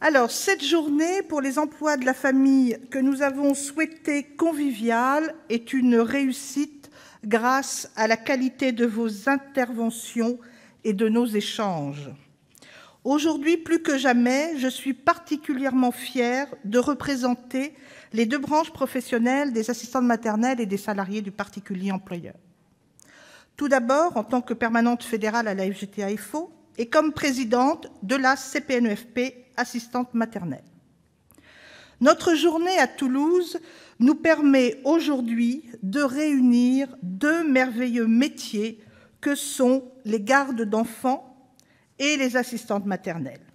Alors, cette journée pour les emplois de la famille que nous avons souhaitée conviviale est une réussite grâce à la qualité de vos interventions et de nos échanges. Aujourd'hui, plus que jamais, je suis particulièrement fière de représenter les deux branches professionnelles des assistantes maternelles et des salariés du particulier employeur. Tout d'abord, en tant que permanente fédérale à la FGTA-FO et comme présidente de la CPNEFP assistante maternelle. Notre journée à Toulouse nous permet aujourd'hui de réunir deux merveilleux métiers que sont les gardes d'enfants et les assistantes maternelles.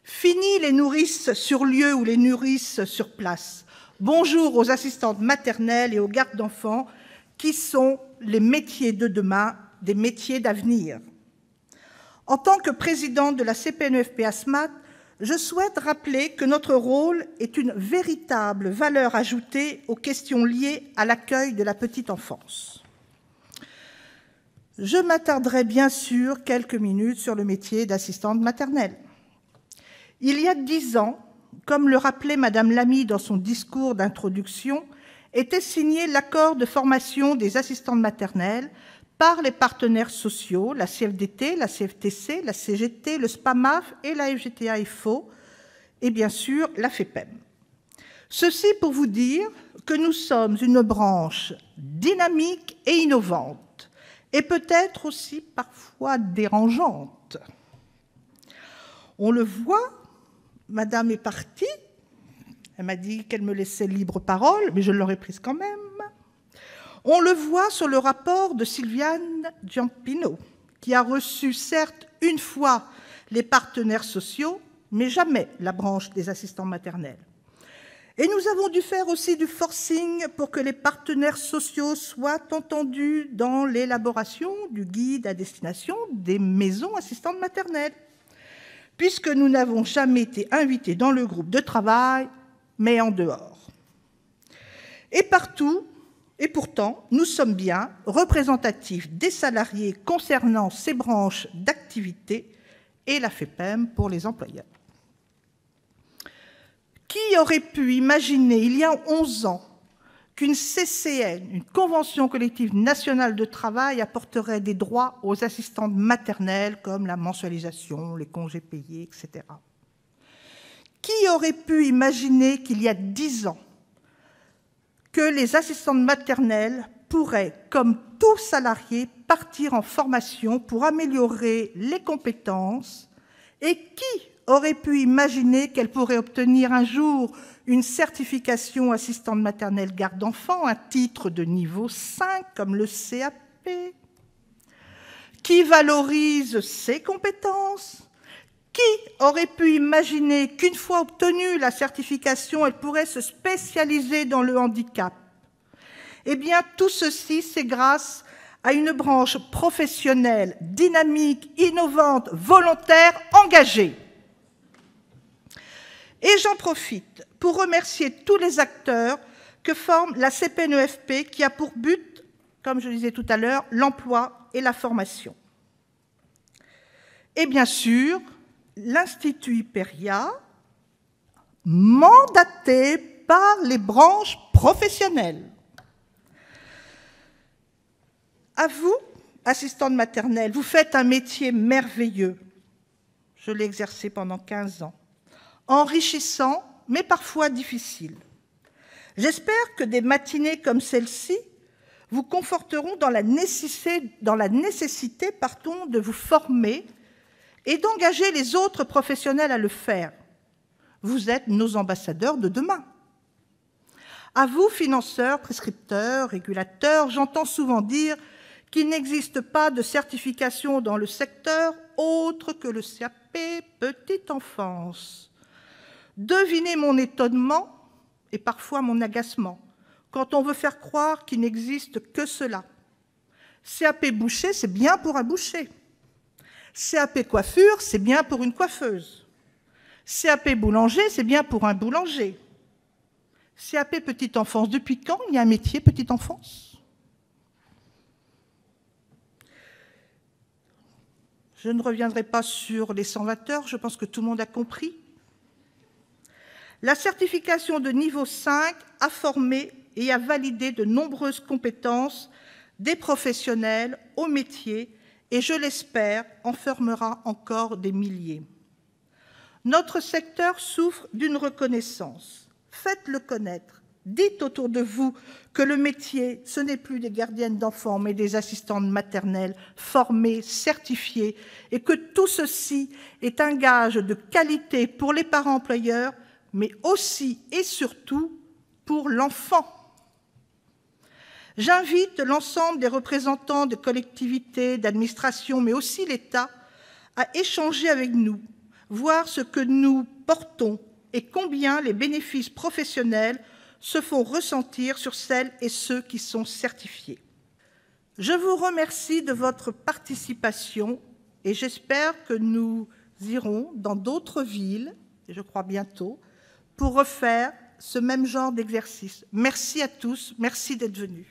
Fini les nourrices sur lieu ou les nourrices sur place. Bonjour aux assistantes maternelles et aux gardes d'enfants qui sont les métiers de demain, des métiers d'avenir. En tant que présidente de la CPNEFP ASMAT, je souhaite rappeler que notre rôle est une véritable valeur ajoutée aux questions liées à l'accueil de la petite enfance. Je m'attarderai bien sûr quelques minutes sur le métier d'assistante maternelle. Il y a 10 ans, comme le rappelait Madame Lamy dans son discours d'introduction, était signé l'accord de formation des assistantes maternelles par les partenaires sociaux, la CFDT, la CFTC, la CGT, le SPAMAF et la FGTA-FO, et bien sûr la FEPEM. Ceci pour vous dire que nous sommes une branche dynamique et innovante, et peut-être aussi parfois dérangeante. On le voit, Madame est partie, elle m'a dit qu'elle me laissait libre parole, mais je l'aurais prise quand même. On le voit sur le rapport de Sylviane Giampino, qui a reçu certes une fois les partenaires sociaux, mais jamais la branche des assistants maternels. Et nous avons dû faire aussi du forcing pour que les partenaires sociaux soient entendus dans l'élaboration du guide à destination des maisons assistantes maternelles, puisque nous n'avons jamais été invités dans le groupe de travail, mais en dehors. Et partout, et pourtant, nous sommes bien représentatifs des salariés concernant ces branches d'activité et la FEPEM pour les employeurs. Qui aurait pu imaginer, il y a 11 ans, qu'une CCN, une Convention collective nationale de travail, apporterait des droits aux assistantes maternelles, comme la mensualisation, les congés payés, etc. Qui aurait pu imaginer qu'il y a 10 ans, que les assistantes maternelles pourraient, comme tout salarié, partir en formation pour améliorer les compétences, et qui aurait pu imaginer qu'elles pourraient obtenir un jour une certification assistante maternelle garde d'enfants, un titre de niveau 5 comme le CAP, qui valorise ses compétences. Qui aurait pu imaginer qu'une fois obtenue la certification, elle pourrait se spécialiser dans le handicap? Eh bien, tout ceci, c'est grâce à une branche professionnelle, dynamique, innovante, volontaire, engagée. Et j'en profite pour remercier tous les acteurs que forme la CPNEFP, qui a pour but, comme je le disais tout à l'heure, l'emploi et la formation. Et bien sûr, l'Institut Hyperia, mandaté par les branches professionnelles. À vous, assistante maternelle, vous faites un métier merveilleux. Je l'ai exercé pendant 15 ans. Enrichissant, mais parfois difficile. J'espère que des matinées comme celle-ci vous conforteront dans la nécessité de vous former et d'engager les autres professionnels à le faire. Vous êtes nos ambassadeurs de demain. À vous, financeurs, prescripteurs, régulateurs, j'entends souvent dire qu'il n'existe pas de certification dans le secteur autre que le CAP Petite Enfance. Devinez mon étonnement et parfois mon agacement quand on veut faire croire qu'il n'existe que cela. CAP boucher, c'est bien pour un boucher. CAP coiffure, c'est bien pour une coiffeuse. CAP boulanger, c'est bien pour un boulanger. CAP petite enfance, depuis quand il y a un métier petite enfance? Je ne reviendrai pas sur les 120 heures, je pense que tout le monde a compris. La certification de niveau 5 a formé et a validé de nombreuses compétences des professionnels au métier et, je l'espère, en formera encore des milliers. Notre secteur souffre d'une reconnaissance. Faites-le connaître. Dites autour de vous que le métier, ce n'est plus des gardiennes d'enfants, mais des assistantes maternelles formées, certifiées, et que tout ceci est un gage de qualité pour les parents employeurs, mais aussi et surtout pour l'enfant. J'invite l'ensemble des représentants de collectivités, d'administrations, mais aussi l'État, à échanger avec nous, voir ce que nous portons et combien les bénéfices professionnels se font ressentir sur celles et ceux qui sont certifiés. Je vous remercie de votre participation et j'espère que nous irons dans d'autres villes, et je crois bientôt, pour refaire ce même genre d'exercice. Merci à tous, merci d'être venus.